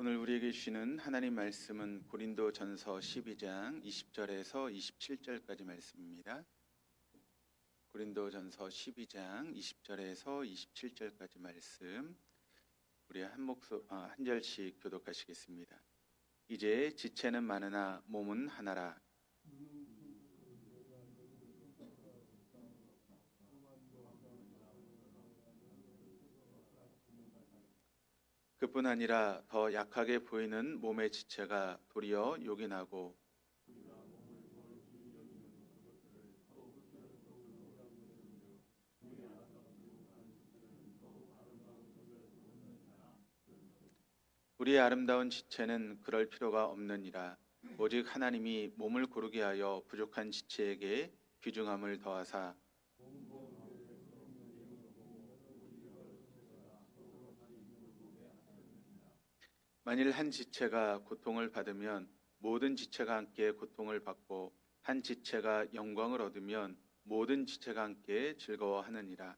오늘 우리에게 주시는 하나님 말씀은 고린도전서 12장 20절에서 27절까지 말씀입니다. 고린도전서 12장 20절에서 27절까지 말씀 우리 한 절씩 교독하시겠습니다. 이제 지체는 많으나 몸은 하나라. 그뿐 아니라 더 약하게 보이는 몸의 지체가 도리어 요긴하고 우리의 아름다운 지체는 그럴 필요가 없느니라. 오직 하나님이 몸을 고르게 하여 부족한 지체에게 귀중함을 더하사 만일 한 지체가 고통을 받으면 모든 지체가 함께 고통을 받고 한 지체가 영광을 얻으면 모든 지체가 함께 즐거워하느니라.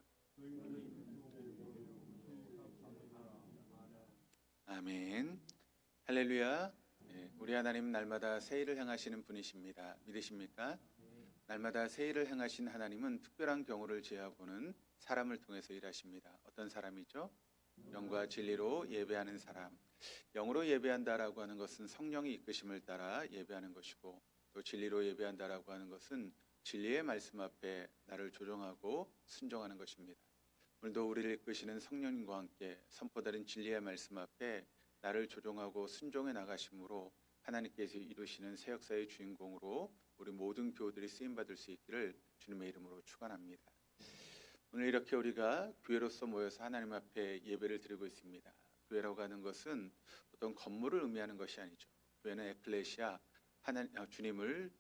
아멘. 할렐루야. 우리 하나님 날마다 새 일을 행하시는 분이십니다. 믿으십니까? 날마다 새 일을 행하신 하나님은 특별한 경우를 제하고는 사람을 통해서 일하십니다. 어떤 사람이죠? 영과 진리로 예배하는 사람. 영으로 예배한다라고 하는 것은 성령이 이끄심을 따라 예배하는 것이고, 또 진리로 예배한다라고 하는 것은 진리의 말씀 앞에 나를 조종하고 순종하는 것입니다. 오늘도 우리를 이끄시는 성령님과 함께 선포되는 진리의 말씀 앞에 나를 조종하고 순종해 나가심으로 하나님께서 이루시는 새 역사의 주인공으로 우리 모든 교우들이 쓰임받을 수 있기를 주님의 이름으로 축원합니다. 오늘 이렇게 우리가 교회로서 모여서 하나님 앞에 예배를 드리고 있습니다. 교회라고 하는 것은 어떤 건물을 의미하는 것이 아니죠. 교회는 에클레시아, 주님을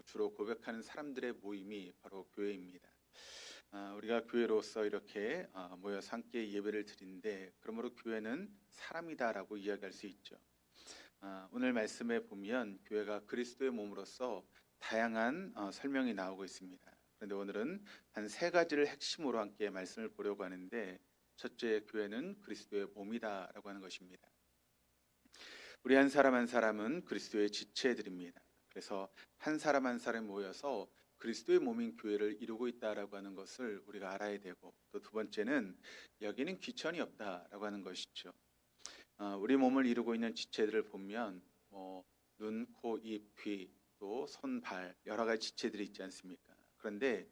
주로 고백하는 사람들의 모임이 바로 교회입니다. 우리가 교회로서 이렇게 모여서 함께 예배를 드리는데, 그러므로 교회는 사람이다라고 이야기할 수 있죠. 오늘 말씀에 보면 교회가 그리스도의 몸으로서 다양한 설명이 나오고 있습니다. 그런데 오늘은 한 세 가지를 핵심으로 함께 말씀을 보려고 하는데, 첫째, 교회는 그리스도의 몸이다라고 하는 것입니다. 우리 한 사람 한 사람은 그리스도의 지체들입니다. 그래서 한 사람 한 사람이 모여서 그리스도의 몸인 교회를 이루고 있다라고 하는 것을 우리가 알아야 되고, 또 두 번째는 여기는 귀천이 없다라고 하는 것이죠. 우리 몸을 이루고 있는 지체들을 보면 눈, 코, 입, 귀, 또 손, 발 여러 가지 지체들이 있지 않습니까? 그런데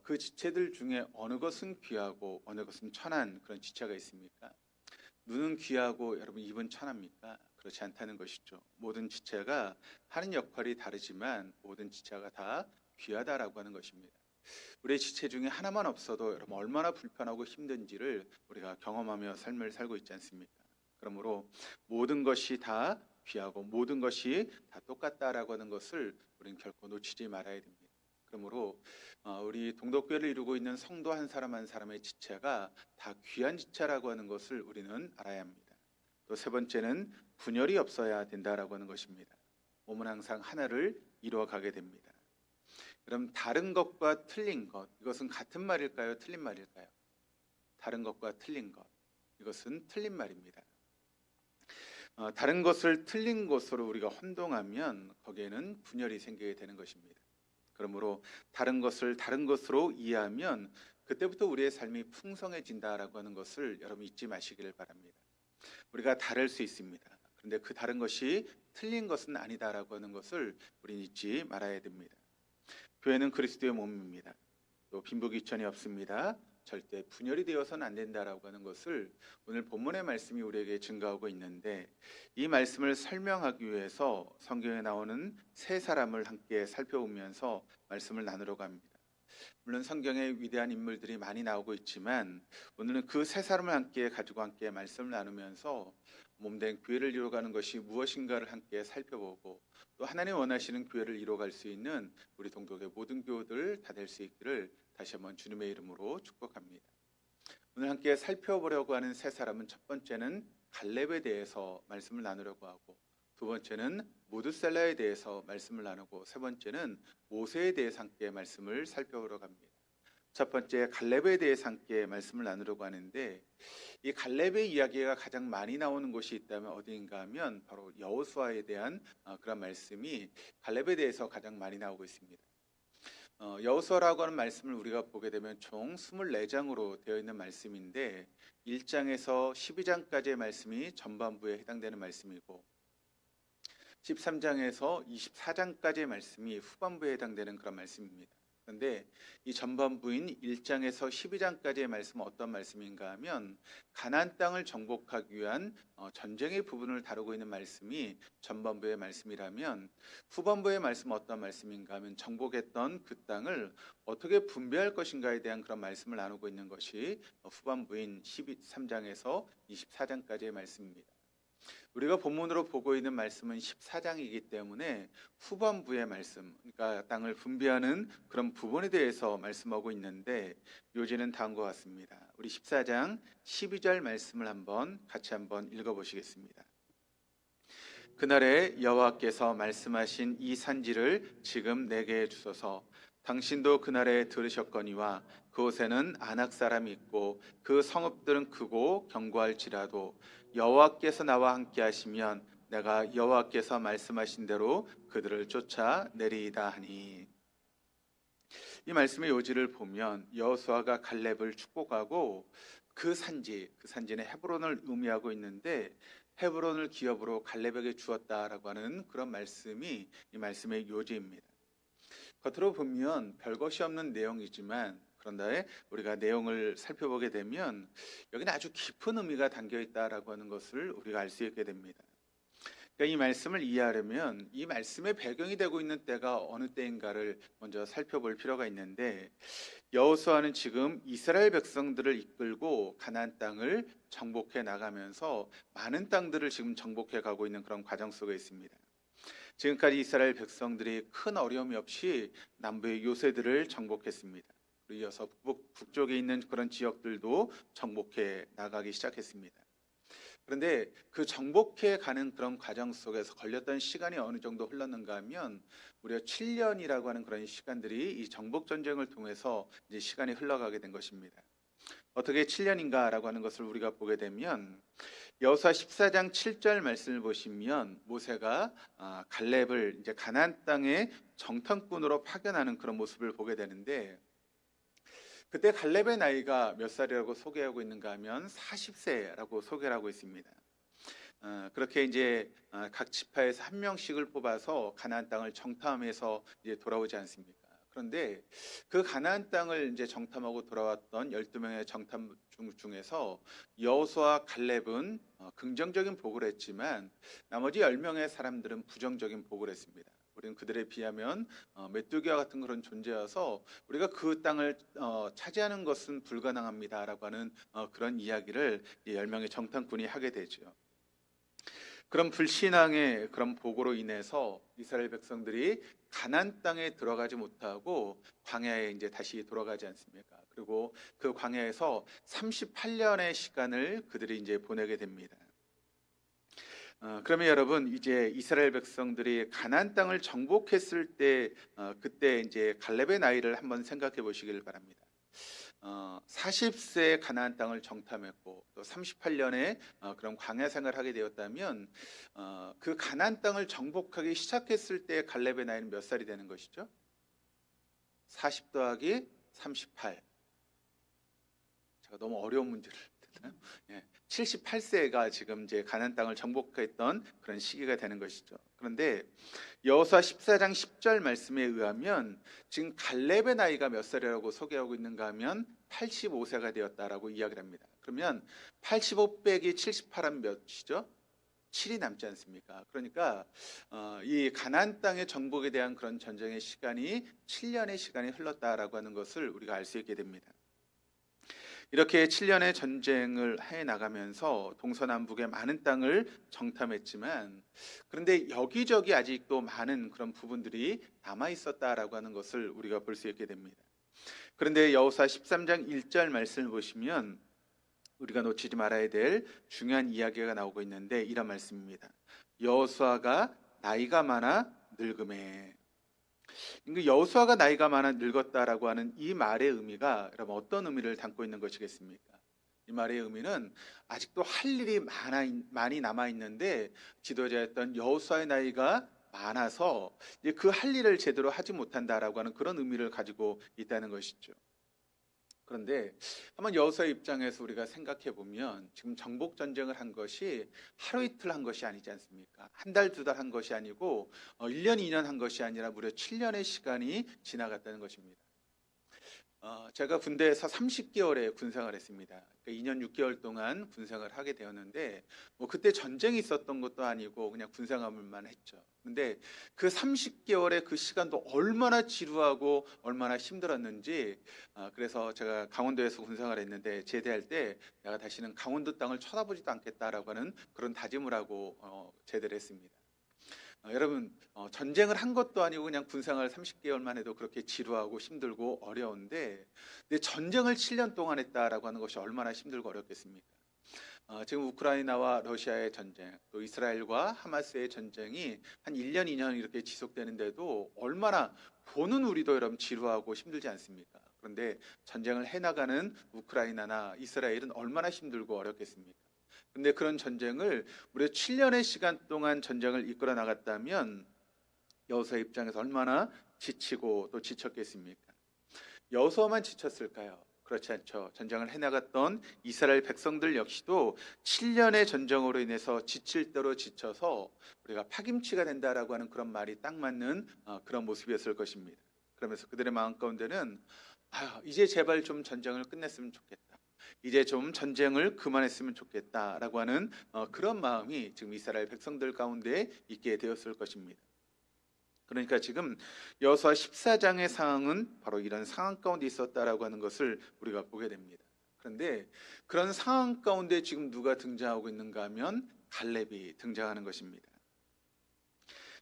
그 지체들 중에 어느 것은 귀하고 어느 것은 천한 그런 지체가 있습니까? 눈은 귀하고 여러분 입은 천합니까? 그렇지 않다는 것이죠. 모든 지체가 하는 역할이 다르지만 모든 지체가 다 귀하다라고 하는 것입니다. 우리의 지체 중에 하나만 없어도 여러분 얼마나 불편하고 힘든지를 우리가 경험하며 삶을 살고 있지 않습니까? 그러므로 모든 것이 다 귀하고 모든 것이 다 똑같다라고 하는 것을 우리는 결코 놓치지 말아야 됩니다. 그러므로 우리 동덕교회를 이루고 있는 성도 한 사람 한 사람의 지체가 다 귀한 지체라고 하는 것을 우리는 알아야 합니다. 또 세 번째는 분열이 없어야 된다라고 하는 것입니다. 몸은 항상 하나를 이루어가게 됩니다. 그럼 다른 것과 틀린 것, 이것은 같은 말일까요? 틀린 말일까요? 다른 것과 틀린 것, 이것은 틀린 말입니다. 다른 것을 틀린 것으로 우리가 혼동하면 거기에는 분열이 생기게 되는 것입니다. 그러므로 다른 것을 다른 것으로 이해하면 그때부터 우리의 삶이 풍성해진다라고 하는 것을 여러분 잊지 마시기를 바랍니다. 우리가 다를 수 있습니다. 그런데 그 다른 것이 틀린 것은 아니다라고 하는 것을 우리는 잊지 말아야 됩니다. 교회는 그리스도의 몸입니다. 또 빈부귀천이 없습니다. 절대 분열이 되어서는 안 된다라고 하는 것을 오늘 본문의 말씀이 우리에게 증거하고 있는데, 이 말씀을 설명하기 위해서 성경에 나오는 세 사람을 함께 살펴보면서 말씀을 나누려고 합니다. 물론 성경에 위대한 인물들이 많이 나오고 있지만 오늘은 그 세 사람을 함께 말씀을 나누면서 몸된 교회를 이루어가는 것이 무엇인가를 함께 살펴보고, 또 하나님 원하시는 교회를 이루어갈 수 있는 우리 동독의 모든 교우들 다 될 수 있기를 다시 한번 주님의 이름으로 축복합니다. 오늘 함께 살펴보려고 하는 세 사람은, 첫 번째는 갈렙에 대해서 말씀을 나누려고 하고, 두 번째는 무드셀라에 대해서 말씀을 나누고, 세 번째는 모세에 대해서 함께 말씀을 살펴보려고 합니다. 첫 번째 갈렙에 대해서 함께 말씀을 나누려고 하는데, 이 갈렙의 이야기가 가장 많이 나오는 곳이 있다면 어디인가 하면 바로 여호수아에 대한 그런 말씀이 갈렙에 대해서 가장 많이 나오고 있습니다. 여호수아라고 하는 말씀을 우리가 보게 되면 총 24장으로 되어 있는 말씀인데, 1장에서 12장까지의 말씀이 전반부에 해당되는 말씀이고, 13장에서 24장까지의 말씀이 후반부에 해당되는 그런 말씀입니다. 그런데 이 전반부인 1장에서 12장까지의 말씀은 어떤 말씀인가 하면, 가나안 땅을 정복하기 위한 전쟁의 부분을 다루고 있는 말씀이 전반부의 말씀이라면, 후반부의 말씀은 어떤 말씀인가 하면 정복했던 그 땅을 어떻게 분배할 것인가에 대한 그런 말씀을 나누고 있는 것이 후반부인 13장에서 24장까지의 말씀입니다. 우리가 본문으로 보고 있는 말씀은 14장이기 때문에 후반부의 말씀, 그러니까 땅을 분배하는 그런 부분에 대해서 말씀하고 있는데, 요지는 다음과 같습니다. 우리 14장 12절 말씀을 같이 한번 읽어보시겠습니다. 그날에 여호와께서 말씀하신 이 산지를 지금 내게 주소서. 당신도 그날에 들으셨거니와 그곳에는 아낙 사람이 있고 그 성읍들은 크고 견고할지라도 여호와께서 나와 함께 하시면 내가 여호와께서 말씀하신 대로 그들을 쫓아내리이다 하니. 이 말씀의 요지를 보면 여호수아가 갈렙을 축복하고 그 산지는 헤브론을 의미하고 있는데, 헤브론을 기업으로 갈렙에게 주었다라고 하는 그런 말씀이 이 말씀의 요지입니다. 겉으로 보면 별것이 없는 내용이지만, 그런데 우리가 내용을 살펴보게 되면 여기는 아주 깊은 의미가 담겨 있다라고 하는 것을 우리가 알 수 있게 됩니다. 그러니까 이 말씀을 이해하려면 이 말씀의 배경이 되고 있는 때가 어느 때인가를 먼저 살펴볼 필요가 있는데, 여호수아는 지금 이스라엘 백성들을 이끌고 가나안 땅을 정복해 나가면서 많은 땅들을 지금 정복해 가고 있는 그런 과정 속에 있습니다. 지금까지 이스라엘 백성들이 큰 어려움이 없이 남부의 요새들을 정복했습니다. 이어서 북쪽에 있는 그런 지역들도 정복해 나가기 시작했습니다. 그런데 그 정복해 가는 그런 과정 속에서 걸렸던 시간이 어느 정도 흘렀는가 하면 무려 7년이라고 하는 그런 시간들이 이 정복 전쟁을 통해서 이제 시간이 흘러가게 된 것입니다. 어떻게 7년인가라고 하는 것을 우리가 보게 되면, 여호수아 14장 7절 말씀을 보시면 모세가 갈렙을 이제 가나안 땅의 정탐꾼으로 파견하는 그런 모습을 보게 되는데, 그때 갈렙의 나이가 몇 살이라고 소개하고 있는가 하면 40세라고 소개를 하고 있습니다. 그렇게 이제 각 지파에서 한 명씩을 뽑아서 가나안 땅을 정탐해서 이제 돌아오지 않습니까? 그런데 그 가나안 땅을 이제 정탐하고 돌아왔던 12명의 정탐 중에서 여호수아 갈렙은 긍정적인 보고를 했지만, 나머지 10명의 사람들은 부정적인 보고를 했습니다. 우리는 그들에 비하면 메뚜기와 같은 그런 존재여서 우리가 그 땅을 차지하는 것은 불가능합니다라고 하는 그런 이야기를 10명의 정탐꾼이 하게 되죠. 그런 불신앙의 그런 보고로 인해서 이스라엘 백성들이 가나안 땅에 들어가지 못하고 광야에 이제 다시 돌아가지 않습니까? 그리고 그 광야에서 38년의 시간을 그들이 이제 보내게 됩니다. 그러면 여러분, 이제 이스라엘 백성들이 가나안 땅을 정복했을 때 그때 이제 갈렙의 나이를 한번 생각해 보시길 바랍니다. 40세 가나안 땅을 정탐했고 또 38년에 그런 광야 생활을 하게 되었다면, 그 가나안 땅을 정복하기 시작했을 때 갈렙의 나이는 몇 살이 되는 것이죠? 40 더하기 38. 제가 너무 어려운 문제를 했나요? 78세가 지금 이제 가나안 땅을 정복했던 그런 시기가 되는 것이죠. 그런데 여호수아 14장 10절 말씀에 의하면 지금 갈렙의 나이가 몇 살이라고 소개하고 있는가 하면 85세가 되었다라고 이야기를 합니다. 그러면 85 빼기 78하면 몇이죠? 7이 남지 않습니까? 그러니까 이 가나안 땅의 정복에 대한 그런 전쟁의 시간이 7년의 시간이 흘렀다라고 하는 것을 우리가 알 수 있게 됩니다. 이렇게 7년의 전쟁을 해 나가면서 동서남북의 많은 땅을 정탐했지만, 그런데 여기저기 아직도 많은 그런 부분들이 남아 있었다라고 하는 것을 우리가 볼 수 있게 됩니다. 그런데 여호수아 13장 1절 말씀을 보시면 우리가 놓치지 말아야 될 중요한 이야기가 나오고 있는데, 이런 말씀입니다. 여호수아가 나이가 많아 늙음에. 여호수아가 나이가 많아 늙었다라고 하는 이 말의 의미가 여러분 어떤 의미를 담고 있는 것이겠습니까? 이 말의 의미는 아직도 할 일이 많이 남아 있는데 지도자였던 여호수아의 나이가 많아서 이제 그 할 일을 제대로 하지 못한다라고 하는 그런 의미를 가지고 있다는 것이죠. 그런데 한번 여호수아의 입장에서 우리가 생각해 보면 지금 정복 전쟁을 한 것이 하루 이틀 한 것이 아니지 않습니까? 한 달, 두 달 한 것이 아니고 1년, 2년 한 것이 아니라 무려 7년의 시간이 지나갔다는 것입니다. 제가 군대에서 30개월의 군생활을 했습니다. 그러니까 2년 6개월 동안 군생활을 하게 되었는데 뭐 그때 전쟁이 있었던 것도 아니고 그냥 군생활만 했죠. 근데 그 30개월의 그 시간도 얼마나 지루하고 얼마나 힘들었는지, 그래서 제가 강원도에서 군생활을 했는데 제대할 때 내가 다시는 강원도 땅을 쳐다보지도 않겠다라고 하는 그런 다짐을 하고 제대를 했습니다. 여러분, 전쟁을 한 것도 아니고 그냥 군생활 30개월만 해도 그렇게 지루하고 힘들고 어려운데, 근데 전쟁을 7년 동안 했다라고 하는 것이 얼마나 힘들고 어렵겠습니까? 지금 우크라이나와 러시아의 전쟁, 또 이스라엘과 하마스의 전쟁이 한 1년, 2년 이렇게 지속되는데도 얼마나 보는 우리도 여러분 지루하고 힘들지 않습니까? 그런데 전쟁을 해나가는 우크라이나나 이스라엘은 얼마나 힘들고 어렵겠습니까? 근데 그런 전쟁을 무려 7년의 시간 동안 전쟁을 이끌어 나갔다면 여호수아 입장에서 얼마나 지치고 또 지쳤겠습니까? 여호수아만 지쳤을까요? 그렇지 않죠. 전쟁을 해나갔던 이스라엘 백성들 역시도 7년의 전쟁으로 인해서 지칠 대로 지쳐서 우리가 파김치가 된다라고 하는 그런 말이 딱 맞는 그런 모습이었을 것입니다. 그러면서 그들의 마음 가운데는 이제 제발 좀 전쟁을 끝냈으면 좋겠다. 이제 좀 전쟁을 그만했으면 좋겠다라고 하는 그런 마음이 지금 이스라엘 백성들 가운데 있게 되었을 것입니다. 그러니까 지금 여호수아 14장의 상황은 바로 이런 상황 가운데 있었다라고 하는 것을 우리가 보게 됩니다. 그런데 그런 상황 가운데 지금 누가 등장하고 있는가 하면 갈렙이 등장하는 것입니다.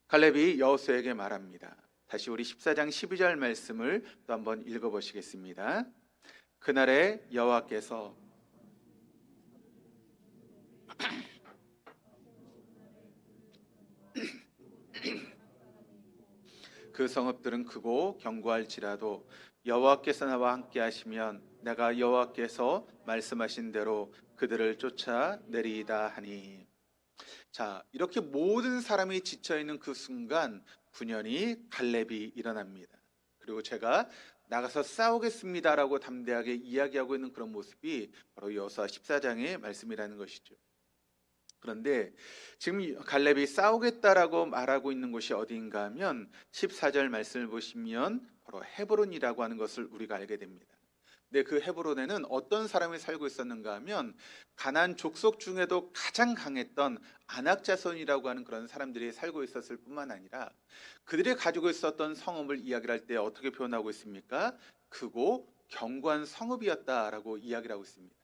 갈렙이 여호수아에게 말합니다. 다시 우리 14장 12절 말씀을 또 한번 읽어보시겠습니다. 그날에 여호와께서 그 성읍들은 크고 견고할지라도 여호와께서 나와 함께 하시면 내가 여호와께서 말씀하신 대로 그들을 쫓아내리이다 하니. 자, 이렇게 모든 사람이 지쳐 있는 그 순간 분연히 갈렙이 일어납니다. 그리고 제가 나가서 싸우겠습니다라고 담대하게 이야기하고 있는 그런 모습이 바로 여호수아 14장의 말씀이라는 것이죠. 그런데 지금 갈렙이 싸우겠다라고 말하고 있는 곳이 어디인가 하면 14절 말씀을 보시면 바로 헤브론이라고 하는 것을 우리가 알게 됩니다. 근데 그 헤브론에는 어떤 사람이 살고 있었는가 하면 가나안 족속 중에도 가장 강했던 아낙 자손이라고 하는 그런 사람들이 살고 있었을 뿐만 아니라 그들이 가지고 있었던 성읍을 이야기를 할 때 어떻게 표현하고 있습니까? 크고 견고한 성읍이었다라고 이야기를 하고 있습니다.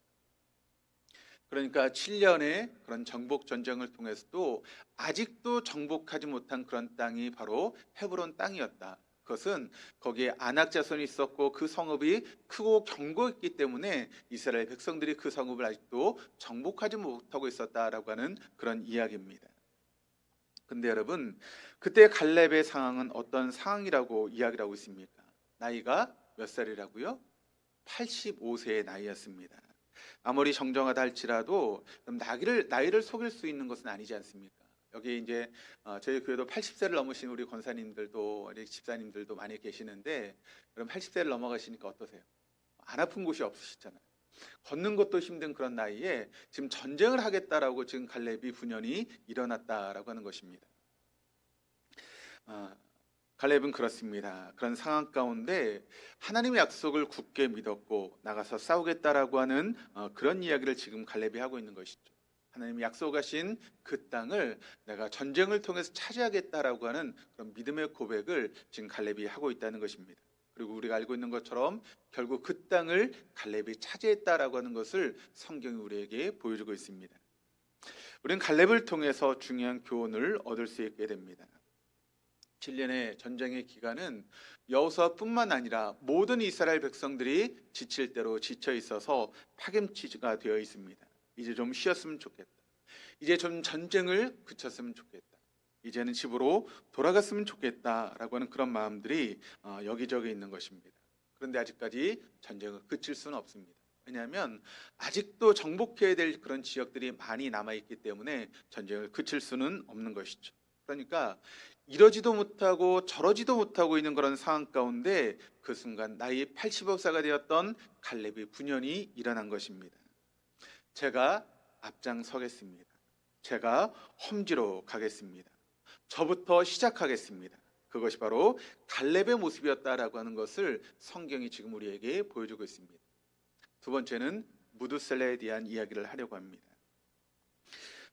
그러니까 7년의 그런 정복 전쟁을 통해서도 아직도 정복하지 못한 그런 땅이 바로 헤브론 땅이었다. 그것은 거기에 아낙 자손이 있었고 그 성읍이 크고 견고했기 때문에 이스라엘 백성들이 그 성읍을 아직도 정복하지 못하고 있었다라고 하는 그런 이야기입니다. 근데 여러분, 그때 갈렙의 상황은 어떤 상황이라고 이야기를 하고 있습니까? 나이가 몇 살이라고요? 85세의 나이였습니다. 아무리 정정하다 할지라도 나이를 속일 수 있는 것은 아니지 않습니까? 여기 이제 저희 교회도 80세를 넘으신 우리 권사님들도 우리 집사님들도 많이 계시는데, 그럼 80세를 넘어가시니까 어떠세요? 안 아픈 곳이 없으시잖아요. 걷는 것도 힘든 그런 나이에 지금 전쟁을 하겠다라고 지금 갈렙이 분연히 일어났다라고 하는 것입니다. 갈렙은 그렇습니다. 그런 상황 가운데 하나님의 약속을 굳게 믿었고 나가서 싸우겠다라고 하는 그런 이야기를 지금 갈렙이 하고 있는 것이죠. 하나님이 약속하신 그 땅을 내가 전쟁을 통해서 차지하겠다라고 하는 그런 믿음의 고백을 지금 갈렙이 하고 있다는 것입니다. 그리고 우리가 알고 있는 것처럼 결국 그 땅을 갈렙이 차지했다라고 하는 것을 성경이 우리에게 보여주고 있습니다. 우리는 갈렙을 통해서 중요한 교훈을 얻을 수 있게 됩니다. 7년의 전쟁의 기간은 여호수아뿐만 아니라 모든 이스라엘 백성들이 지칠 대로 지쳐 있어서 파김치가 되어 있습니다. 이제 좀 쉬었으면 좋겠다. 이제 좀 전쟁을 그쳤으면 좋겠다. 이제는 집으로 돌아갔으면 좋겠다라고 하는 그런 마음들이 여기저기 있는 것입니다. 그런데 아직까지 전쟁을 그칠 수는 없습니다. 왜냐하면 아직도 정복해야 될 그런 지역들이 많이 남아있기 때문에 전쟁을 그칠 수는 없는 것이죠. 그러니까 이러지도 못하고 저러지도 못하고 있는 그런 상황 가운데 그 순간 나이 80억사가 되었던 갈렙이 분연히 일어난 것입니다. 제가 앞장서겠습니다. 제가 험지로 가겠습니다. 저부터 시작하겠습니다. 그것이 바로 갈렙의 모습이었다라고 하는 것을 성경이 지금 우리에게 보여주고 있습니다. 두 번째는 무드셀라에 대한 이야기를 하려고 합니다.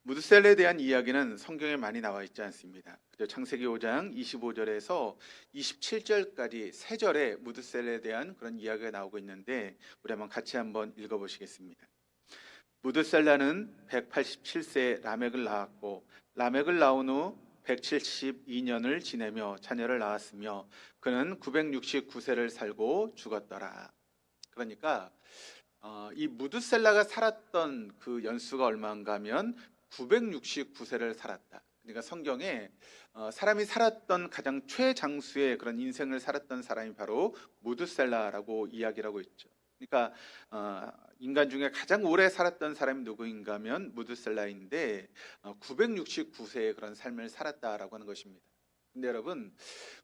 무드셀라에 대한 이야기는 성경에 많이 나와 있지 않습니다. 창세기 5장 25절에서 27절까지 세 절에 무드셀라에 대한 그런 이야기가 나오고 있는데 우리 같이 한번 읽어보시겠습니다. 무드셀라는 187세에 라멕을 낳았고 라멕을 낳은 후 172년을 지내며 자녀를 낳았으며 그는 969세를 살고 죽었더라. 그러니까 이 무드셀라가 살았던 그 연수가 얼마인가 하면 969세를 살았다. 그러니까 성경에 사람이 살았던 가장 최장수의 그런 인생을 살았던 사람이 바로 무드셀라라고 이야기를 하고 있죠. 그러니까 인간 중에 가장 오래 살았던 사람이 누구인가 하면 무드셀라인데 969세의 그런 삶을 살았다라고 하는 것입니다. 근데 여러분,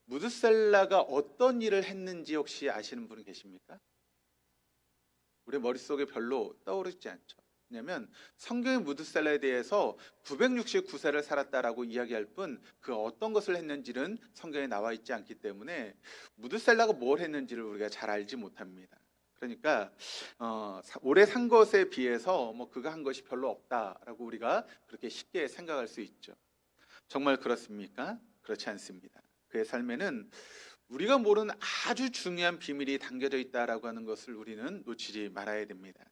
무드셀라가 어떤 일을 했는지 혹시 아시는 분 계십니까? 우리 머릿속에 별로 떠오르지 않죠. 왜냐하면 성경의 무드셀라에 대해서 969세를 살았다라고 이야기할 뿐 그 어떤 것을 했는지는 성경에 나와 있지 않기 때문에 무드셀라가 뭘 했는지를 우리가 잘 알지 못합니다. 그러니까 오래 산 것에 비해서 그가 한 것이 별로 없다라고 우리가 그렇게 쉽게 생각할 수 있죠. 정말 그렇습니까? 그렇지 않습니다. 그의 삶에는 우리가 모르는 아주 중요한 비밀이 담겨져 있다라고 하는 것을 우리는 놓치지 말아야 됩니다.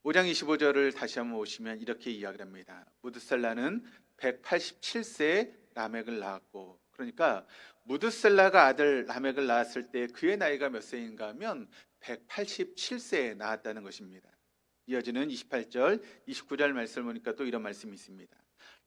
5장 25절을 다시 한번 보시면 이렇게 이야기를 합니다. 무드셀라는 187세에 라멕을 낳았고, 그러니까 무드셀라가 아들 라멕을 낳았을 때 그의 나이가 몇 세인가 하면 187세에 낳았다는 것입니다. 이어지는 28절, 29절 말씀을 보니까 또 이런 말씀이 있습니다.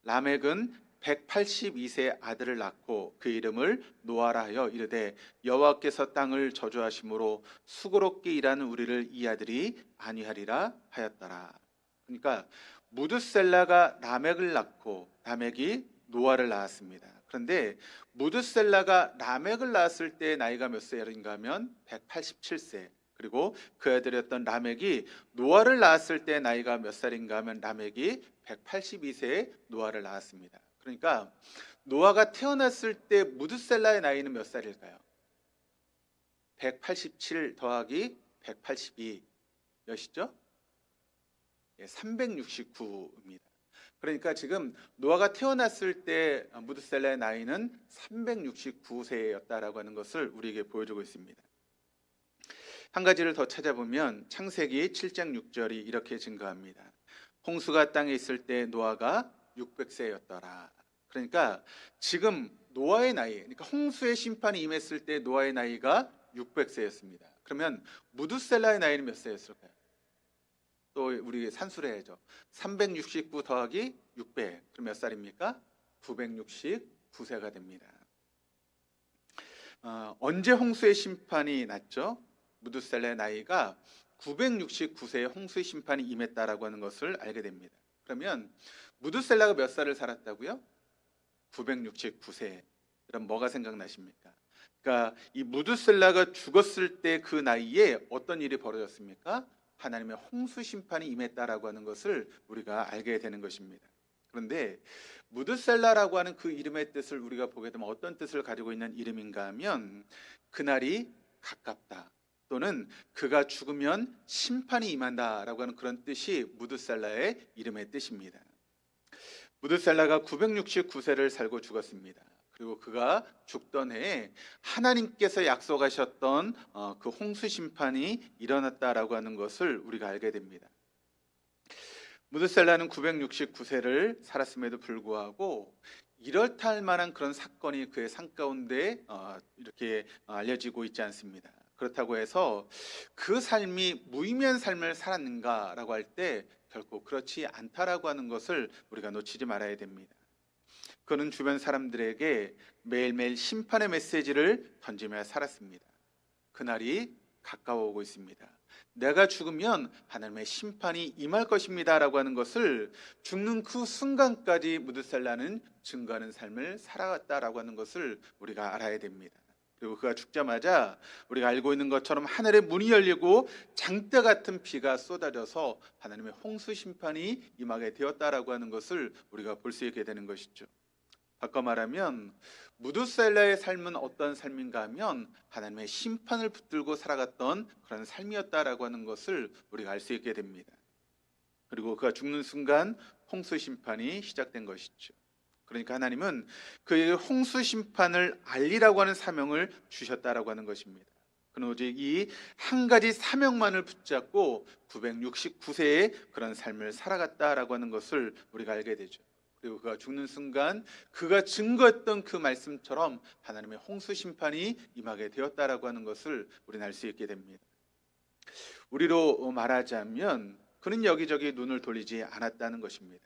라멕은 182세 아들을 낳고 그 이름을 노아라 하여 이르되 여호와께서 땅을 저주하심으로 수고롭게 일하는 우리를 이 아들이 안위하리라 하였더라. 그러니까 무드셀라가 라멕을 낳고 라멕이 노아를 낳았습니다. 그런데 무드셀라가 라멕을 낳았을 때 나이가 몇 세인가 하면 187세. 그리고 그 아들이었던 라멕이 노아를 낳았을 때 나이가 몇 살인가 하면 라멕이 182세에 노아를 낳았습니다. 그러니까 노아가 태어났을 때 무드셀라의 나이는 몇 살일까요? 187 더하기 182 몇이죠? 369입니다. 그러니까 지금 노아가 태어났을 때 무드셀라의 나이는 369세였다라고 하는 것을 우리에게 보여주고 있습니다. 한 가지를 더 찾아보면 창세기 7장 6절이 이렇게 증거합니다. 홍수가 땅에 있을 때 노아가 600세였더라. 그러니까 지금 노아의 나이, 그러니까 홍수의 심판이 임했을 때 노아의 나이가 600세였습니다. 그러면 무드셀라의 나이는 몇 세였을까요? 또 우리 산수를 해야죠. 369 더하기 600, 그럼 몇 살입니까? 969세가 됩니다. 언제 홍수의 심판이 났죠? 무드셀라의 나이가 969세에 홍수의 심판이 임했다라고 하는 것을 알게 됩니다. 그러면 무드셀라가 몇 살을 살았다고요? 969세. 그럼 뭐가 생각나십니까? 그러니까 이 무드셀라가 죽었을 때 그 나이에 어떤 일이 벌어졌습니까? 하나님의 홍수 심판이 임했다라고 하는 것을 우리가 알게 되는 것입니다. 그런데 무드셀라라고 하는 그 이름의 뜻을 우리가 보게 되면 어떤 뜻을 가지고 있는 이름인가 하면 그날이 가깝다, 또는 그가 죽으면 심판이 임한다라고 하는 그런 뜻이 무드셀라의 이름의 뜻입니다. 무드셀라가 969세를 살고 죽었습니다. 그리고 그가 죽던 해에 하나님께서 약속하셨던 그 홍수 심판이 일어났다라고 하는 것을 우리가 알게 됩니다. 무드셀라는 969세를 살았음에도 불구하고 이렇다 할 만한 그런 사건이 그의 삶 가운데 이렇게 알려지고 있지 않습니다. 그렇다고 해서 그 삶이 무의미한 삶을 살았는가라고 할 때 결코 그렇지 않다라고 하는 것을 우리가 놓치지 말아야 됩니다. 그는 주변 사람들에게 매일매일 심판의 메시지를 던지며 살았습니다. 그날이 가까워오고 있습니다. 내가 죽으면 하나님의 심판이 임할 것입니다 라고 하는 것을 죽는 그 순간까지 무드살라는 증거하는 삶을 살아갔다라고 하는 것을 우리가 알아야 됩니다. 그리고 그가 죽자마자 우리가 알고 있는 것처럼 하늘의 문이 열리고 장대 같은 비가 쏟아져서 하나님의 홍수 심판이 임하게 되었다라고 하는 것을 우리가 볼 수 있게 되는 것이죠. 바꿔 말하면 무드살라의 삶은 어떤 삶인가 하면 하나님의 심판을 붙들고 살아갔던 그런 삶이었다라고 하는 것을 우리가 알 수 있게 됩니다. 그리고 그가 죽는 순간 홍수 심판이 시작된 것이죠. 그러니까 하나님은 그에게 홍수 심판을 알리라고 하는 사명을 주셨다라고 하는 것입니다. 그는 오직 이 한 가지 사명만을 붙잡고 969세의 그런 삶을 살아갔다라고 하는 것을 우리가 알게 되죠. 그리고 그가 죽는 순간 그가 증거했던 그 말씀처럼 하나님의 홍수 심판이 임하게 되었다라고 하는 것을 우리는 알 수 있게 됩니다. 우리로 말하자면 그는 여기저기 눈을 돌리지 않았다는 것입니다.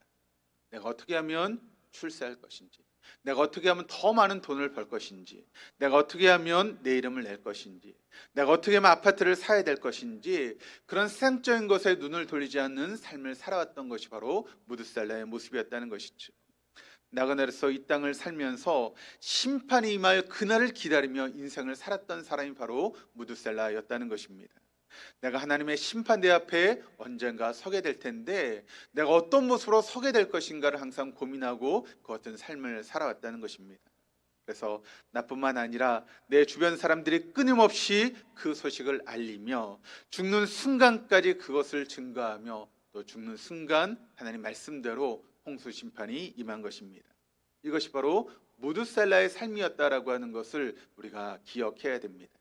내가 어떻게 하면 출세할 것인지, 내가 어떻게 하면 더 많은 돈을 벌 것인지, 내가 어떻게 하면 내 이름을 낼 것인지, 내가 어떻게 하면 아파트를 사야 될 것인지, 그런 세상적인 것에 눈을 돌리지 않는 삶을 살아왔던 것이 바로 무드살라의 모습이었다는 것이죠. 나그네로서 이 땅을 살면서 심판이 임할 그날을 기다리며 인생을 살았던 사람이 바로 무드살라였다는 것입니다. 내가 하나님의 심판대 앞에 언젠가 서게 될 텐데 내가 어떤 모습으로 서게 될 것인가를 항상 고민하고 그 어떤 삶을 살아왔다는 것입니다. 그래서 나뿐만 아니라 내 주변 사람들이 끊임없이 그 소식을 알리며 죽는 순간까지 그것을 증거하며 또 죽는 순간 하나님 말씀대로 홍수 심판이 임한 것입니다. 이것이 바로 무드살라의 삶이었다라고 하는 것을 우리가 기억해야 됩니다.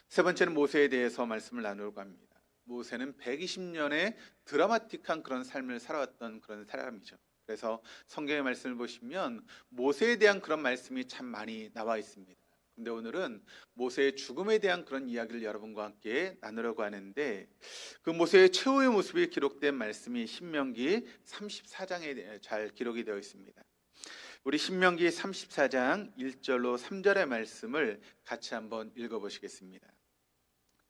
세 번째는 모세에 대해서 말씀을 나누려고 합니다. 모세는 120년의 드라마틱한 그런 삶을 살아왔던 그런 사람이죠. 그래서 성경의 말씀을 보시면 모세에 대한 그런 말씀이 참 많이 나와 있습니다. 근데 오늘은 모세의 죽음에 대한 그런 이야기를 여러분과 함께 나누려고 하는데 그 모세의 최후의 모습이 기록된 말씀이 신명기 34장에 잘 기록이 되어 있습니다. 우리 신명기 34장 1절로 3절의 말씀을 같이 한번 읽어보시겠습니다.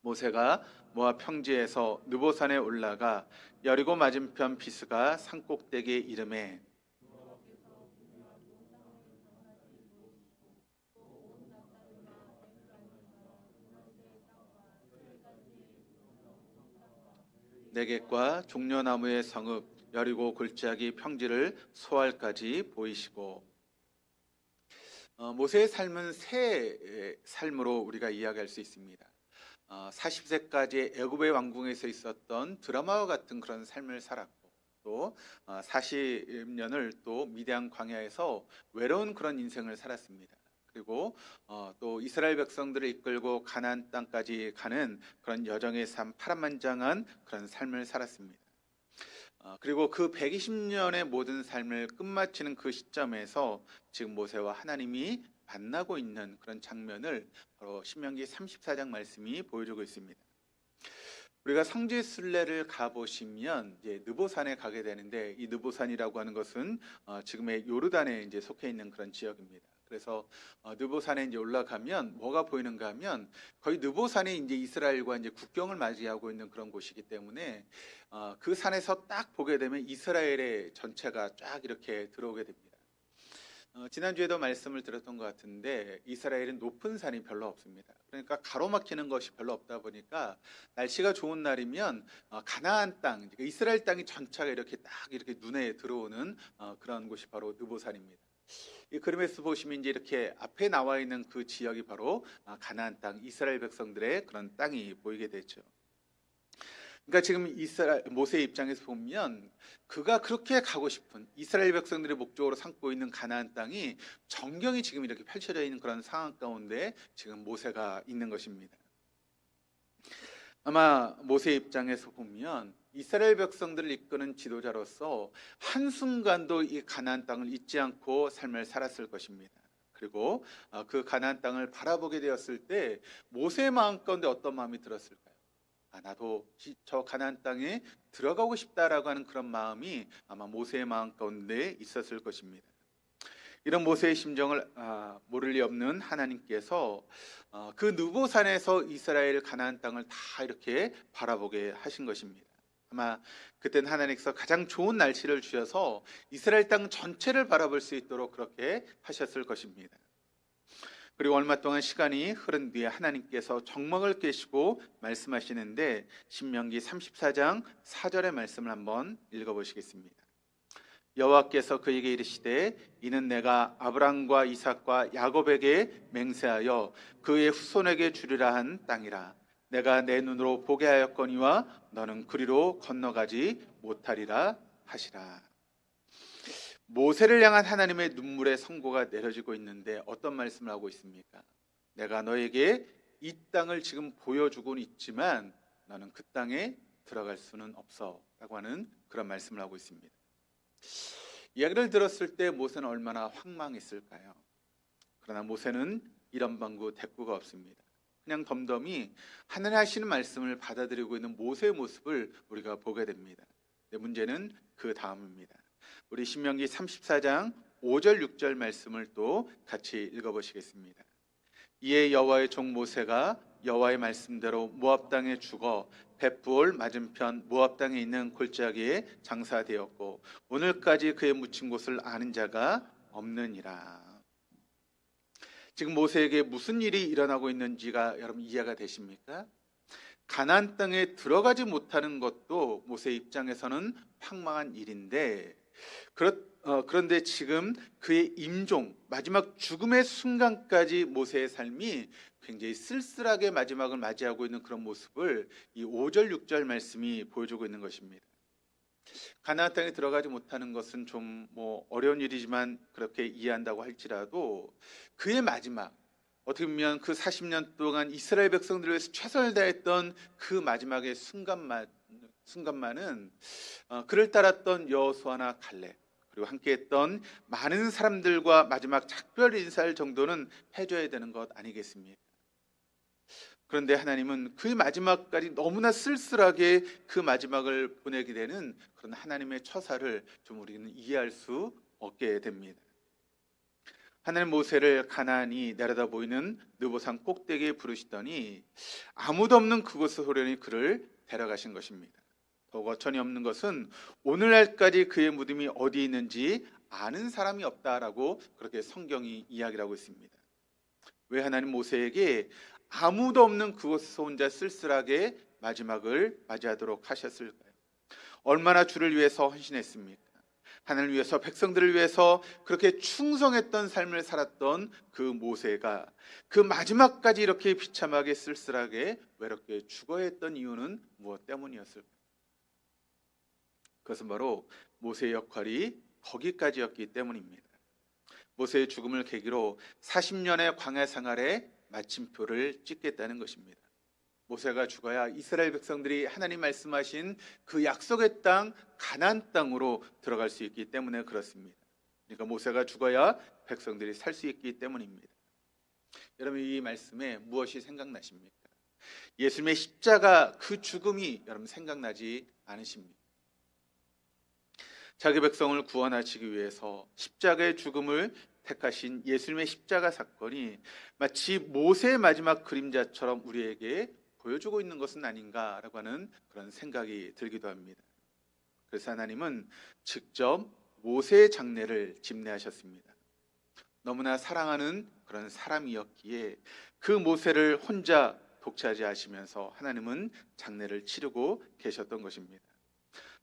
모세가 모압 평지에서 느보산에 올라가 여리고 맞은편 비스가 산꼭대기에 이르매 네겝과 종려나무의 성읍 여리고 골짜기 평지를 소알까지 보이시고 모세의 삶은 새 삶으로 우리가 이야기할 수 있습니다. 40세까지 애굽의 왕궁에서 있었던 드라마와 같은 그런 삶을 살았고 또 40년을 또 미디안 광야에서 외로운 그런 인생을 살았습니다. 그리고 또 이스라엘 백성들을 이끌고 가나안 땅까지 가는 그런 여정의 삶, 파란만장한 그런 삶을 살았습니다. 그리고 그 120년의 모든 삶을 끝마치는 그 시점에서 지금 모세와 하나님이 만나고 있는 그런 장면을 바로 신명기 34장 말씀이 보여주고 있습니다. 우리가 성지 순례를 가보시면 이제 느보산에 가게 되는데 이 느보산이라고 하는 것은 지금의 요르단에 이제 속해 있는 그런 지역입니다. 그래서 느보산에 이제 올라가면 뭐가 보이는가 하면 거의 느보산이 이제 이스라엘과 이제 국경을 맞이하고 있는 그런 곳이기 때문에 그 산에서 딱 보게 되면 이스라엘의 전체가 쫙 이렇게 들어오게 됩니다. 지난주에도 말씀을 드렸던 것 같은데 이스라엘은 높은 산이 별로 없습니다. 그러니까 가로막히는 것이 별로 없다 보니까 날씨가 좋은 날이면 가나안 땅, 이스라엘 땅이 전체가 이렇게 딱 이렇게 눈에 들어오는 그런 곳이 바로 느보산입니다. 이 그림에서 보시면 이제 이렇게 앞에 나와 있는 그 지역이 바로 가나안 땅, 이스라엘 백성들의 그런 땅이 보이게 되죠. 그러니까 지금 모세의 입장에서 보면 그가 그렇게 가고 싶은 이스라엘 백성들의 목적으로 삼고 있는 가나안 땅이 전경이 지금 이렇게 펼쳐져 있는 그런 상황 가운데 지금 모세가 있는 것입니다. 아마 모세의 입장에서 보면 이스라엘 백성들을 이끄는 지도자로서 한순간도 이 가나안 땅을 잊지 않고 삶을 살았을 것입니다. 그리고 그 가나안 땅을 바라보게 되었을 때 모세의 마음 가운데 어떤 마음이 들었을까요? 나도 저 가나안 땅에 들어가고 싶다라고 하는 그런 마음이 아마 모세의 마음 가운데 있었을 것입니다. 이런 모세의 심정을 모를 리 없는 하나님께서 그 느보산에서 이스라엘 가나안 땅을 다 이렇게 바라보게 하신 것입니다. 아마 그때는 하나님께서 가장 좋은 날씨를 주셔서 이스라엘 땅 전체를 바라볼 수 있도록 그렇게 하셨을 것입니다. 그리고 얼마 동안 시간이 흐른 뒤에 하나님께서 정막을 깨시고 말씀하시는데 신명기 34장 4절의 말씀을 한번 읽어보시겠습니다. 여호와께서 그에게 이르시되 이는 내가 아브람과 이삭과 야곱에게 맹세하여 그의 후손에게 주리라 한 땅이라. 내가 내 눈으로 보게 하였거니와 너는 그리로 건너가지 못하리라 하시라. 모세를 향한 하나님의 눈물의 선고가 내려지고 있는데 어떤 말씀을 하고 있습니까? 내가 너에게 이 땅을 지금 보여주고는 있지만 너는 그 땅에 들어갈 수는 없어 라고 하는 그런 말씀을 하고 있습니다. 이야기를 들었을 때 모세는 얼마나 황망했을까요? 그러나 모세는 이런 방구 대꾸가 없습니다. 그냥 덤덤히 하늘 하시는 말씀을 받아들이고 있는 모세의 모습을 우리가 보게 됩니다. 문제는 그 다음입니다. 우리 신명기 34장 5절 6절 말씀을 또 같이 읽어보시겠습니다. 이에 여호와의 종 모세가 여호와의 말씀대로 모압 땅에 죽어 벳부올 맞은편 모압 땅에 있는 골짜기에 장사되었고 오늘까지 그의 묻힌 곳을 아는 자가 없느니라. 지금 모세에게 무슨 일이 일어나고 있는지가 여러분 이해가 되십니까? 가나안 땅에 들어가지 못하는 것도 모세 입장에서는 황망한 일인데 그런데 지금 그의 임종 마지막 죽음의 순간까지 모세의 삶이 굉장히 쓸쓸하게 마지막을 맞이하고 있는 그런 모습을 이 5절 6절 말씀이 보여주고 있는 것입니다. 가나안 땅에 들어가지 못하는 것은 좀 어려운 일이지만 그렇게 이해한다고 할지라도 그의 마지막 어떻게 보면 그 40년 동안 이스라엘 백성들을 위해서 최선을 다했던 그 마지막의 순간만은 그를 따랐던 여호수아나 갈렙 그리고 함께했던 많은 사람들과 마지막 작별 인사할 정도는 해줘야 되는 것 아니겠습니까? 그런데 하나님은 그 마지막까지 너무나 쓸쓸하게 그 마지막을 보내게 되는 그런 하나님의 처사를 좀 우리는 이해할 수 없게 됩니다. 하나님 모세를 가나안이 내려다 보이는 느보산 꼭대기에 부르시더니 아무도 없는 그곳에 호련히 그를 데려가신 것입니다. 더욱 어처구니 없는 것은 오늘날까지 그의 무덤이 어디 있는지 아는 사람이 없다라고 그렇게 성경이 이야기를 하고 있습니다. 왜 하나님 모세에게 아무도 없는 그곳에서 혼자 쓸쓸하게 마지막을 맞이하도록 하셨을까요? 얼마나 주를 위해서 헌신했습니까? 하나님을 위해서 백성들을 위해서 그렇게 충성했던 삶을 살았던 그 모세가 그 마지막까지 이렇게 비참하게 쓸쓸하게 외롭게 죽어야 했던 이유는 무엇 때문이었을까요? 그것은 바로 모세의 역할이 거기까지였기 때문입니다. 모세의 죽음을 계기로 40년의 광야 생활에 마침표를 찍겠다는 것입니다. 모세가 죽어야 이스라엘 백성들이 하나님 말씀하신 그 약속의 땅 가나안 땅으로 들어갈 수 있기 때문에 그렇습니다. 그러니까 모세가 죽어야 백성들이 살 수 있기 때문입니다. 여러분 이 말씀에 무엇이 생각나십니까? 예수님의 십자가 그 죽음이 여러분 생각나지 않으십니까? 자기 백성을 구원하시기 위해서 십자가의 죽음을 택하신 예수님의 십자가 사건이 마치 모세의 마지막 그림자처럼 우리에게 보여주고 있는 것은 아닌가라고 하는 그런 생각이 들기도 합니다. 그래서 하나님은 직접 모세의 장례를 집례하셨습니다. 너무나 사랑하는 그런 사람이었기에 그 모세를 혼자 독차지하시면서 하나님은 장례를 치르고 계셨던 것입니다.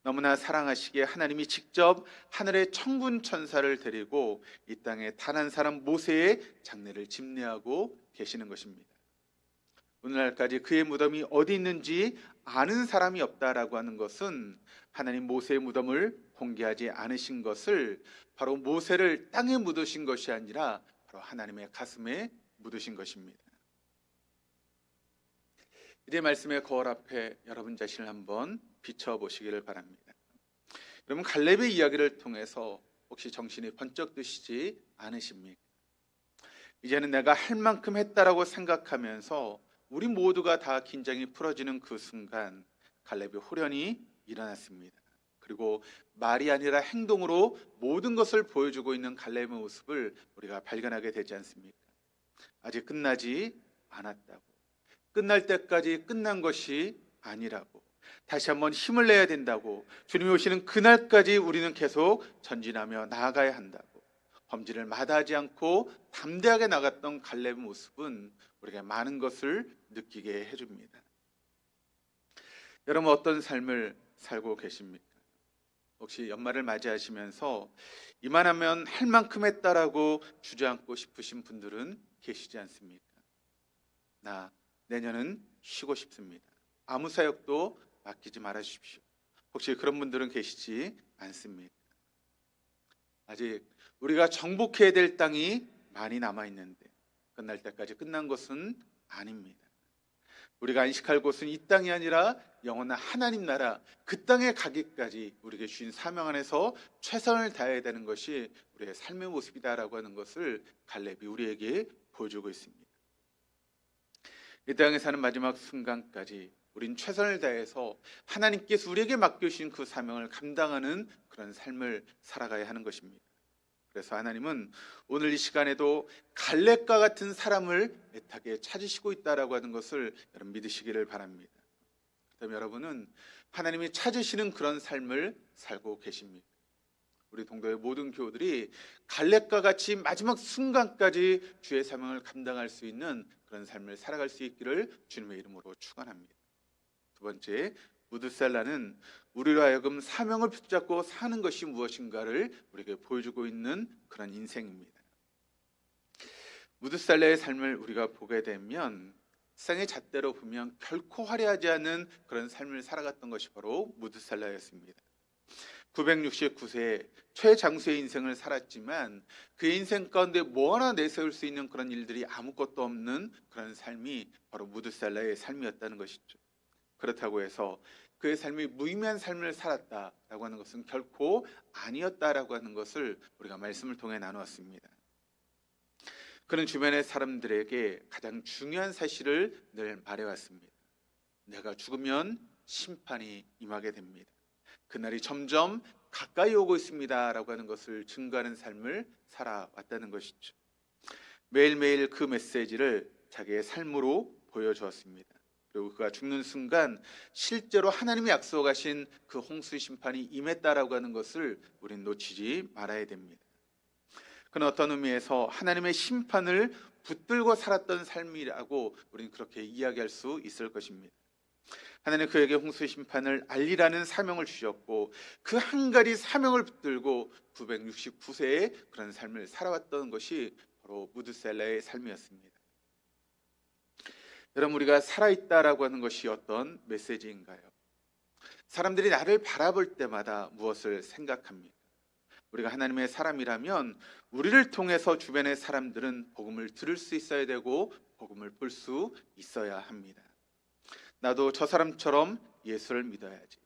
너무나 사랑하시기에 하나님이 직접 하늘의 천군 천사를 데리고 이 땅에 단 한 사람 모세의 장례를 집례하고 계시는 것입니다. 오늘날까지 그의 무덤이 어디 있는지 아는 사람이 없다라고 하는 것은 하나님 모세의 무덤을 공개하지 않으신 것을 바로 모세를 땅에 묻으신 것이 아니라 바로 하나님의 가슴에 묻으신 것입니다. 이제 말씀의 거울 앞에 여러분 자신을 한번 비춰보시기를 바랍니다. 여러분 갈렙의 이야기를 통해서 혹시 정신이 번쩍 드시지 않으십니까? 이제는 내가 할 만큼 했다라고 생각하면서 우리 모두가 다 긴장이 풀어지는 그 순간 갈렙이 호련히 일어났습니다. 그리고 말이 아니라 행동으로 모든 것을 보여주고 있는 갈렙의 모습을 우리가 발견하게 되지 않습니까? 아직 끝나지 않았다고, 끝날 때까지 끝난 것이 아니라고, 다시 한번 힘을 내야 된다고, 주님이 오시는 그날까지 우리는 계속 전진하며 나아가야 한다고, 범진을 마다하지 않고 담대하게 나갔던 갈렙의 모습은 우리가 많은 것을 느끼게 해줍니다. 여러분, 어떤 삶을 살고 계십니까? 혹시 연말을 맞이하시면서 이만하면 할 만큼 했다라고 주저앉고 싶으신 분들은 계시지 않습니까? 나 내년은 쉬고 싶습니다. 아무 사역도 맡기지 말아 주십시오. 혹시 그런 분들은 계시지 않습니까? 아직 우리가 정복해야 될 땅이 많이 남아 있는데 끝날 때까지 끝난 것은 아닙니다. 우리가 안식할 곳은 이 땅이 아니라 영원한 하나님 나라, 그 땅에 가기까지 우리에게 주신 사명 안에서 최선을 다해야 되는 것이 우리의 삶의 모습이다라고 하는 것을 갈렙이 우리에게 보여주고 있습니다. 이 땅에 사는 마지막 순간까지 우린 최선을 다해서 하나님께서 우리에게 맡겨주신 그 사명을 감당하는 그런 삶을 살아가야 하는 것입니다. 그래서 하나님은 오늘 이 시간에도 갈렙과 같은 사람을 애타게 찾으시고 있다라고 하는 것을 여러분 믿으시기를 바랍니다. 그렇다면 여러분은 하나님이 찾으시는 그런 삶을 살고 계십니까? 우리 동도의 모든 교우들이 갈렙과 같이 마지막 순간까지 주의 사명을 감당할 수 있는 그런 삶을 살아갈 수 있기를 주님의 이름으로 축원합니다. 두 번째, 무드살라는 우리로 하여금 사명을 붙잡고 사는 것이 무엇인가를 우리에게 보여주고 있는 그런 인생입니다. 무드살라의 삶을 우리가 보게 되면 세상의 잣대로 보면 결코 화려하지 않은 그런 삶을 살아갔던 것이 바로 무드살라였습니다. 969세에 최장수의 인생을 살았지만 그 인생 가운데 뭐 하나 내세울 수 있는 그런 일들이 아무것도 없는 그런 삶이 바로 무드살라의 삶이었다는 것이죠. 그렇다고 해서 그의 삶이 무의미한 삶을 살았다라고 하는 것은 결코 아니었다라고 하는 것을 우리가 말씀을 통해 나누었습니다. 그는 주변의 사람들에게 가장 중요한 사실을 늘 말해왔습니다. 내가 죽으면 심판이 임하게 됩니다. 그날이 점점 가까이 오고 있습니다 라고 하는 것을 증거하는 삶을 살아왔다는 것이죠. 매일매일 그 메시지를 자기의 삶으로 보여주었습니다. 그리고 그가 죽는 순간 실제로 하나님이 약속하신 그 홍수 심판이 임했다라고 하는 것을 우리는 놓치지 말아야 됩니다. 그는 어떤 의미에서 하나님의 심판을 붙들고 살았던 삶이라고 우리는 그렇게 이야기할 수 있을 것입니다. 하나님 그에게 홍수 심판을 알리라는 사명을 주셨고 그 한 가지 사명을 붙들고 969세의 그런 삶을 살아왔던 것이 바로 무드셀라의 삶이었습니다. 여러분, 우리가 살아있다라고 하는 것이 어떤 메시지인가요? 사람들이 나를 바라볼 때마다 무엇을 생각합니까? 우리가 하나님의 사람이라면 우리를 통해서 주변의 사람들은 복음을 들을 수 있어야 되고 복음을 볼 수 있어야 합니다. 나도 저 사람처럼 예수를 믿어야지.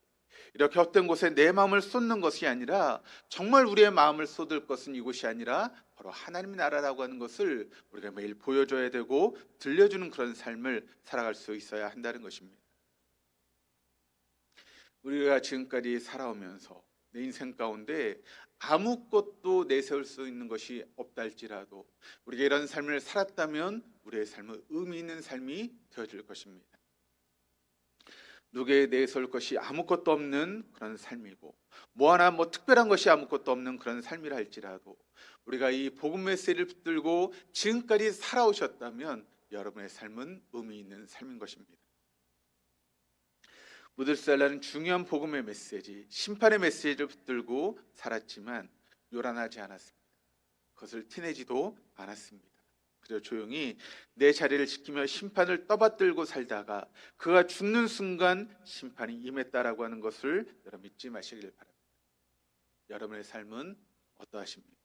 이렇게 헛된 곳에 내 마음을 쏟는 것이 아니라 정말 우리의 마음을 쏟을 것은 이곳이 아니라 바로 하나님 나라라고 하는 것을 우리가 매일 보여줘야 되고 들려주는 그런 삶을 살아갈 수 있어야 한다는 것입니다. 우리가 지금까지 살아오면서 내 인생 가운데 아무것도 내세울 수 있는 것이 없다 할지라도 우리가 이런 삶을 살았다면 우리의 삶은 의미 있는 삶이 되어질 것입니다. 누구에 내세울 것이 아무것도 없는 그런 삶이고 뭐 하나 특별한 것이 아무것도 없는 그런 삶이라 할지라도 우리가 이 복음 메시지를 붙들고 지금까지 살아오셨다면 여러분의 삶은 의미 있는 삶인 것입니다. 무드살라는 중요한 복음의 메시지, 심판의 메시지를 붙들고 살았지만 요란하지 않았습니다. 그것을 티내지도 않았습니다. 그저 조용히 내 자리를 지키며 심판을 떠받들고 살다가 그가 죽는 순간 심판이 임했다라고 하는 것을 여러분 믿지 마시길 바랍니다. 여러분의 삶은 어떠하십니까?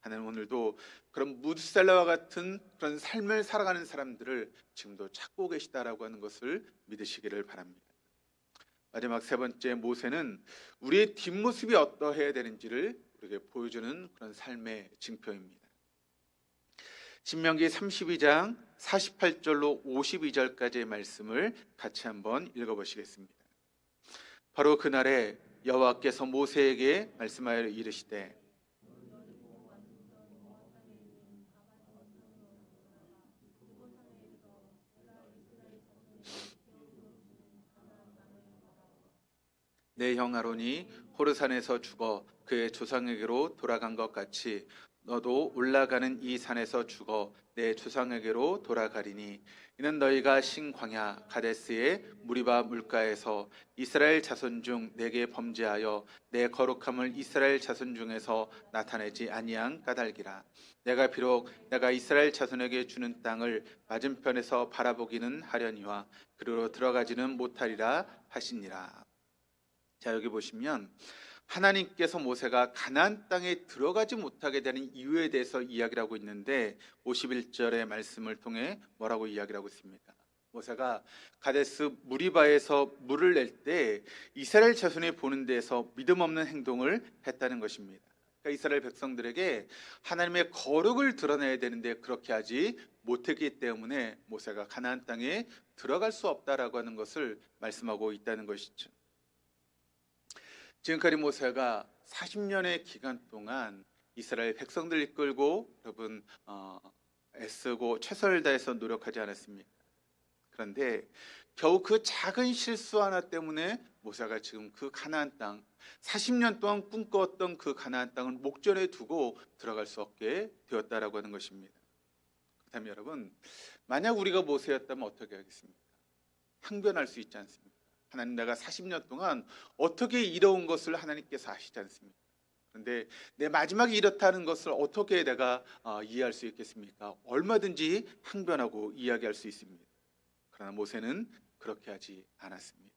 하나님 오늘도 그런 무드살라와 같은 그런 삶을 살아가는 사람들을 지금도 찾고 계시다라고 하는 것을 믿으시기를 바랍니다. 마지막 세 번째, 모세는 우리의 뒷모습이 어떠해야 되는지를 우리에게 보여주는 그런 삶의 징표입니다. 신명기 32장 48절로 52절까지의 말씀을 같이 한번 읽어보시겠습니다. 바로 그날에 여호와께서 모세에게 말씀하여 이르시되 내 형 아론이 호르산에서 죽어 그의 조상에게로 돌아간 것 같이 너도 올라가는 이 산에서 죽어 내 조상에게로 돌아가리니 이는 너희가 신 광야 가데스의 무리바 물가에서 이스라엘 자손 중 내게 범죄하여 내 거룩함을 이스라엘 자손 중에서 나타내지 아니한 까닭이라. 내가 비록 내가 이스라엘 자손에게 주는 땅을 맞은편에서 바라보기는 하려니와 그리로 들어가지는 못하리라 하시니라. 자, 여기 보시면 하나님께서 모세가 가나안 땅에 들어가지 못하게 되는 이유에 대해서 이야기를 하고 있는데 51절의 말씀을 통해 뭐라고 이야기를 하고 있습니까? 모세가 가데스 무리바에서 물을 낼 때 이스라엘 자손이 보는 데에서 믿음 없는 행동을 했다는 것입니다. 그러니까 이스라엘 백성들에게 하나님의 거룩을 드러내야 되는데 그렇게 하지 못했기 때문에 모세가 가나안 땅에 들어갈 수 없다라고 하는 것을 말씀하고 있다는 것이죠. 지금까지 모세가 40년의 기간 동안 이스라엘 백성들 이끌고 여러분 애쓰고 최선을 다해서 노력하지 않았습니까? 그런데 겨우 그 작은 실수 하나 때문에 모세가 지금 그 가나안 땅 40년 동안 꿈꿔왔던 그 가나안 땅을 목전에 두고 들어갈 수 없게 되었다라고 하는 것입니다. 그렇다면 여러분, 만약 우리가 모세였다면 어떻게 하겠습니까? 항변할 수 있지 않습니까? 하나님, 내가 40년 동안 어떻게 이뤄온 것을 하나님께서 아시지 않습니까? 그런데 내 마지막이 이렇다는 것을 어떻게 내가 이해할 수 있겠습니까? 얼마든지 항변하고 이야기할 수 있습니다. 그러나 모세는 그렇게 하지 않았습니다.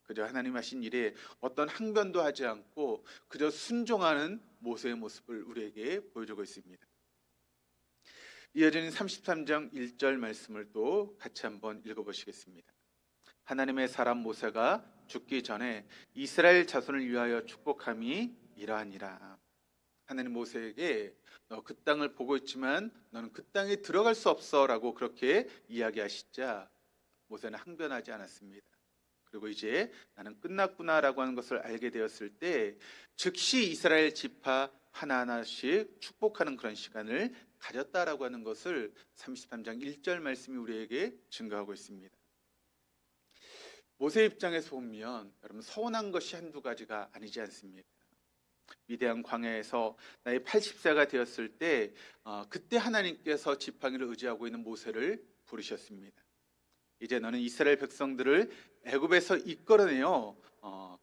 그저 하나님 하신 일에 어떤 항변도 하지 않고 그저 순종하는 모세의 모습을 우리에게 보여주고 있습니다. 이어지는 33장 1절 말씀을 또 같이 한번 읽어보시겠습니다. 하나님의 사람 모세가 죽기 전에 이스라엘 자손을 위하여 축복함이 이러하니라. 하나님 모세에게 너 그 땅을 보고 있지만 너는 그 땅에 들어갈 수 없어 라고 그렇게 이야기하시자 모세는 항변하지 않았습니다. 그리고 이제 나는 끝났구나 라고 하는 것을 알게 되었을 때 즉시 이스라엘 지파 하나하나씩 축복하는 그런 시간을 가졌다라고 하는 것을 33장 1절 말씀이 우리에게 증거하고 있습니다. 모세 입장에서 보면 여러분 서운한 것이 한두 가지가 아니지 않습니까? 위대한 광야에서 나이 80세가 되었을 때 그때 하나님께서 지팡이를 의지하고 있는 모세를 부르셨습니다. 이제 너는 이스라엘 백성들을 애굽에서 이끌어내어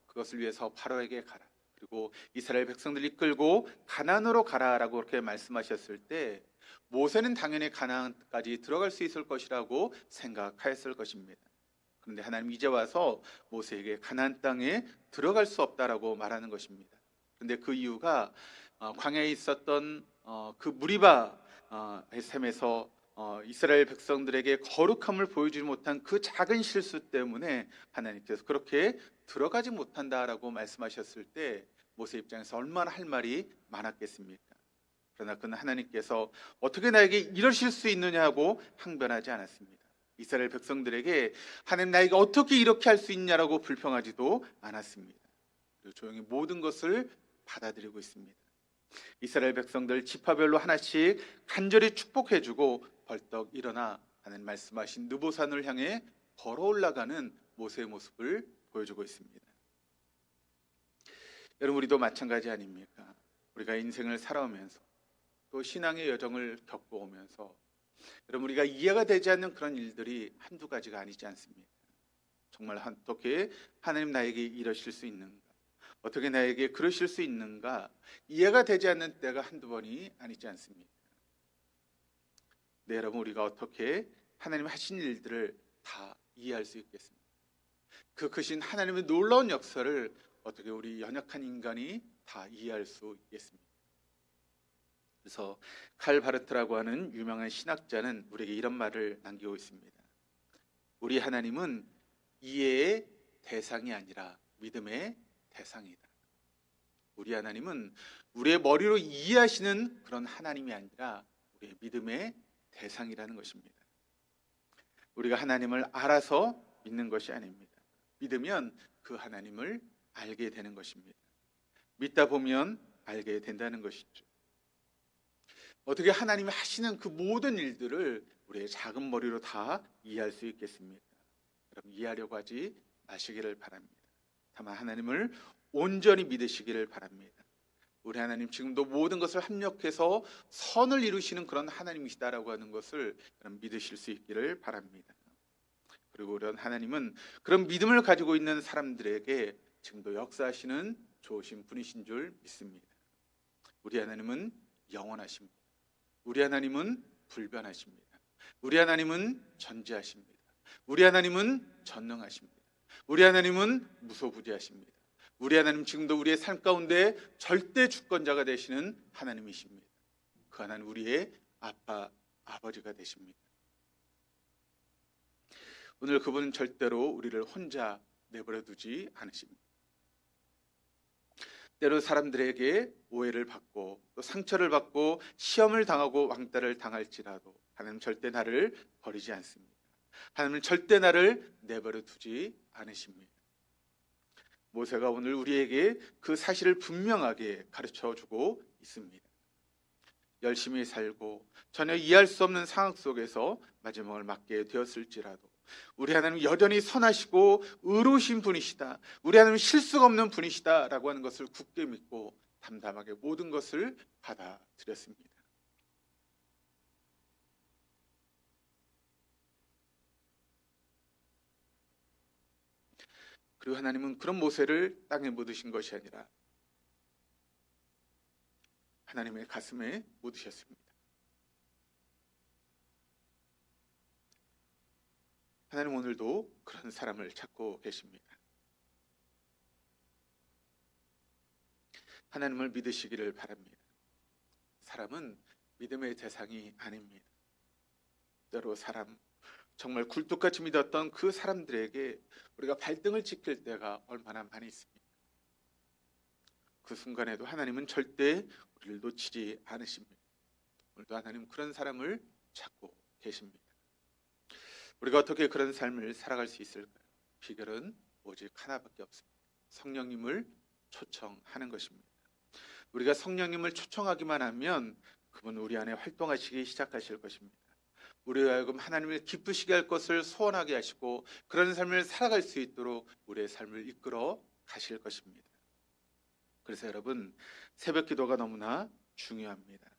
그것을 위해서 바로에게 가라. 그리고 이스라엘 백성들을 이끌고 가나안으로 가라라고 그렇게 말씀하셨을 때 모세는 당연히 가나안까지 들어갈 수 있을 것이라고 생각하였을 것입니다. 그런데 하나님 이제 와서 모세에게 가나안 땅에 들어갈 수 없다라고 말하는 것입니다. 그런데 그 이유가 광야에 있었던 그 무리바 셈에서 이스라엘 백성들에게 거룩함을 보여주지 못한 그 작은 실수 때문에 하나님께서 그렇게 들어가지 못한다라고 말씀하셨을 때 모세 입장에서 얼마나 할 말이 많았겠습니까? 그러나 그는 하나님께서 어떻게 나에게 이러실 수 있느냐고 항변하지 않았습니다. 이스라엘 백성들에게 하나님 나에게 어떻게 이렇게 할 수 있냐라고 불평하지도 않았습니다. 그리고 조용히 모든 것을 받아들이고 있습니다. 이스라엘 백성들 지파별로 하나씩 간절히 축복해주고 벌떡 일어나 하나님 말씀하신 느보산을 향해 걸어 올라가는 모세의 모습을 보여주고 있습니다. 여러분, 우리도 마찬가지 아닙니까? 우리가 인생을 살아오면서 또 신앙의 여정을 겪어오면서 여러분, 우리가 이해가 되지 않는 그런 일들이 한두 가지가 아니지 않습니까? 정말 어떻게 하나님 나에게 이러실 수 있는가? 어떻게 나에게 그러실 수 있는가? 이해가 되지 않는 때가 한두 번이 아니지 않습니까? 네, 여러분, 우리가 어떻게 하나님 하신 일들을 다 이해할 수 있겠습니까? 그 크신 하나님의 놀라운 역사를 어떻게 우리 연약한 인간이 다 이해할 수 있겠습니까? 그래서 칼 바르트라고 하는 유명한 신학자는 우리에게 이런 말을 남기고 있습니다. 우리 하나님은 이해의 대상이 아니라 믿음의 대상이다. 우리 하나님은 우리의 머리로 이해하시는 그런 하나님이 아니라 우리의 믿음의 대상이라는 것입니다. 우리가 하나님을 알아서 믿는 것이 아닙니다. 믿으면 그 하나님을 알게 되는 것입니다. 믿다 보면 알게 된다는 것이죠. 어떻게 하나님이 하시는 그 모든 일들을 우리의 작은 머리로 다 이해할 수 있겠습니까? 여러분, 이해하려고 하지 마시기를 바랍니다. 다만 하나님을 온전히 믿으시기를 바랍니다. 우리 하나님 지금도 모든 것을 합력해서 선을 이루시는 그런 하나님이시다라고 하는 것을 믿으실 수 있기를 바랍니다. 그리고 그런 하나님은 그런 믿음을 가지고 있는 사람들에게 지금도 역사하시는 좋으신 분이신 줄 믿습니다. 우리 하나님은 영원하십니다. 우리 하나님은 불변하십니다. 우리 하나님은 전지하십니다. 우리 하나님은 전능하십니다. 우리 하나님은 무소부지하십니다. 우리 하나님 지금도 우리의 삶 가운데 절대 주권자가 되시는 하나님이십니다. 그 하나님 우리의 아빠, 아버지가 되십니다. 오늘 그분은 절대로 우리를 혼자 내버려 두지 않으십니다. 때로 사람들에게 오해를 받고 또 상처를 받고 시험을 당하고 왕따를 당할지라도 하나님 절대 나를 버리지 않습니다. 하나님은 절대 나를 내버려 두지 않으십니다. 모세가 오늘 우리에게 그 사실을 분명하게 가르쳐주고 있습니다. 열심히 살고 전혀 이해할 수 없는 상황 속에서 마지막을 맞게 되었을지라도 우리 하나님 여전히 선하시고 의로우신 분이시다, 우리 하나님 실수가 없는 분이시다라고 하는 것을 굳게 믿고 담담하게 모든 것을 받아들였습니다. 그리고 하나님은 그런 모세를 땅에 묻으신 것이 아니라 하나님의 가슴에 묻으셨습니다. 하나님 오늘도 그런 사람을 찾고 계십니다. 하나님을 믿으시기를 바랍니다. 사람은 믿음의 대상이 아닙니다. 때로 사람, 정말 굴뚝같이 믿었던 그 사람들에게 우리가 발등을 찍힐 때가 얼마나 많이 있습니까? 그 순간에도 하나님은 절대 우리를 놓치지 않으십니다. 오늘도 하나님 그런 사람을 찾고 계십니다. 우리가 어떻게 그런 삶을 살아갈 수 있을까요? 비결은 오직 하나밖에 없습니다. 성령님을 초청하는 것입니다. 우리가 성령님을 초청하기만 하면 그분 우리 안에 활동하시기 시작하실 것입니다. 우리가 하여금 하나님을 기쁘시게 할 것을 소원하게 하시고 그런 삶을 살아갈 수 있도록 우리의 삶을 이끌어 가실 것입니다. 그래서 여러분, 새벽 기도가 너무나 중요합니다.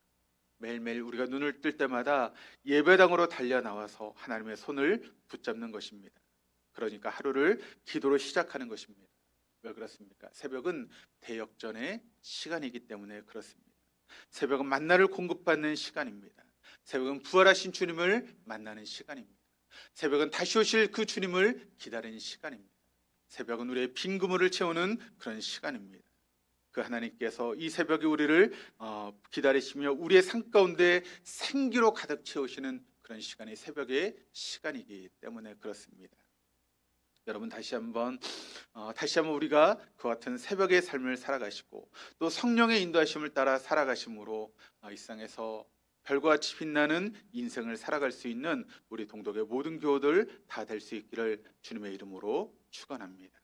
매일매일 우리가 눈을 뜰 때마다 예배당으로 달려 나와서 하나님의 손을 붙잡는 것입니다. 그러니까 하루를 기도로 시작하는 것입니다. 왜 그렇습니까? 새벽은 대역전의 시간이기 때문에 그렇습니다. 새벽은 만나를 공급받는 시간입니다. 새벽은 부활하신 주님을 만나는 시간입니다. 새벽은 다시 오실 그 주님을 기다리는 시간입니다. 새벽은 우리의 빈 그물을 채우는 그런 시간입니다. 그 하나님께서 이 새벽에 우리를 기다리시며 우리의 삶 가운데 생기로 가득 채우시는 그런 시간이 새벽의 시간이기 때문에 그렇습니다. 여러분 다시 한번 우리가 그 같은 새벽의 삶을 살아가시고 또 성령의 인도하심을 따라 살아가심으로 이 세상에서 별과 같이 빛나는 인생을 살아갈 수 있는 우리 동독의 모든 교우들 다 될 수 있기를 주님의 이름으로 축원합니다.